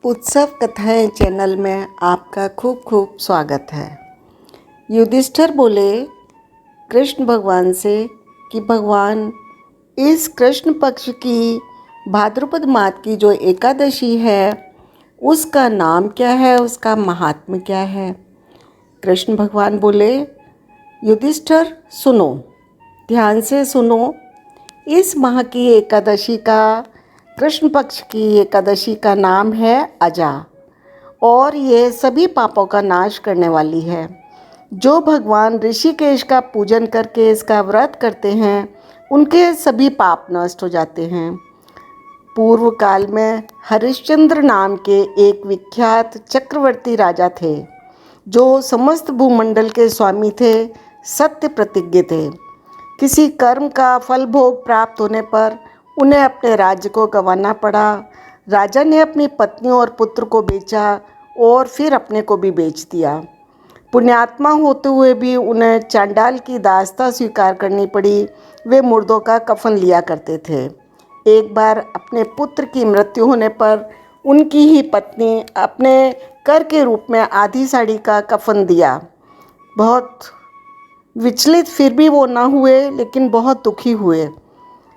उत्सव कथाएं चैनल में आपका खूब खूब स्वागत है। युधिष्ठिर बोले कृष्ण भगवान से कि भगवान, इस कृष्ण पक्ष की भाद्रपद मास की जो एकादशी है उसका नाम क्या है, उसका महात्म्य क्या है। कृष्ण भगवान बोले युधिष्ठिर सुनो, ध्यान से सुनो। इस माह की एकादशी का, कृष्ण पक्ष की एकादशी का नाम है अजा और ये सभी पापों का नाश करने वाली है। जो भगवान ऋषिकेश का पूजन करके इसका व्रत करते हैं उनके सभी पाप नष्ट हो जाते हैं। पूर्व काल में हरिश्चंद्र नाम के एक विख्यात चक्रवर्ती राजा थे जो समस्त भूमंडल के स्वामी थे, सत्य प्रतिज्ञ थे। किसी कर्म का फल भोग प्राप्त होने पर उन्हें अपने राज्य को गंवाना पड़ा। राजा ने अपनी पत्नी और पुत्र को बेचा और फिर अपने को भी बेच दिया। पुण्यात्मा होते हुए भी उन्हें चांडाल की दास्ता स्वीकार करनी पड़ी। वे मुर्दों का कफन लिया करते थे। एक बार अपने पुत्र की मृत्यु होने पर उनकी ही पत्नी अपने कर के रूप में आधी साड़ी का कफन दिया। बहुत विचलित फिर भी वो ना हुए, लेकिन बहुत दुखी हुए।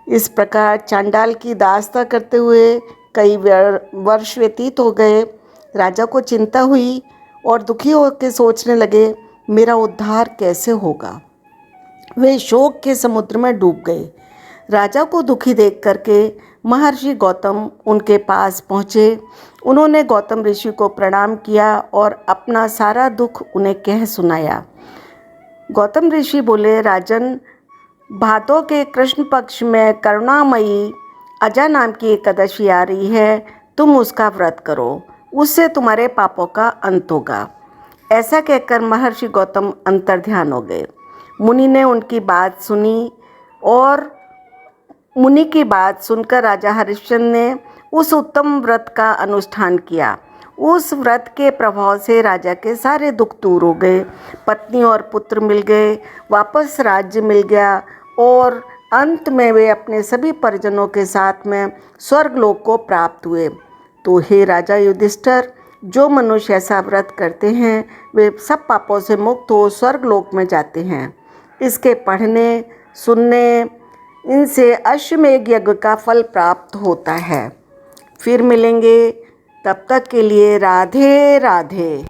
इस प्रकार चांडाल की दास्ता करते हुए कई वर्ष व्यतीत हो गए। राजा को चिंता हुई और दुखी होकर सोचने लगे, मेरा उद्धार कैसे होगा। वे शोक के समुद्र में डूब गए। राजा को दुखी देख करके महर्षि गौतम उनके पास पहुँचे। उन्होंने गौतम ऋषि को प्रणाम किया और अपना सारा दुख उन्हें कह सुनाया। गौतम ऋषि बोले, राजन, भादों के कृष्ण पक्ष में करुणामयी अजा नाम की एकादशी आ रही है। तुम उसका व्रत करो, उससे तुम्हारे पापों का अंत होगा। ऐसा कहकर महर्षि गौतम अंतर्ध्यान हो गए। मुनि ने उनकी बात सुनी और मुनि की बात सुनकर राजा हरिश्चंद्र ने उस उत्तम व्रत का अनुष्ठान किया। उस व्रत के प्रभाव से राजा के सारे दुख दूर हो गए। पत्नी और पुत्र मिल गए, वापस राज्य मिल गया और अंत में वे अपने सभी परिजनों के साथ में स्वर्गलोक को प्राप्त हुए। तो हे राजा युधिष्ठिर, जो मनुष्य ऐसा व्रत करते हैं वे सब पापों से मुक्त हो स्वर्गलोक में जाते हैं। इसके पढ़ने सुनने इनसे अश्वमेध यज्ञ का फल प्राप्त होता है। फिर मिलेंगे, तब तक के लिए राधे राधे।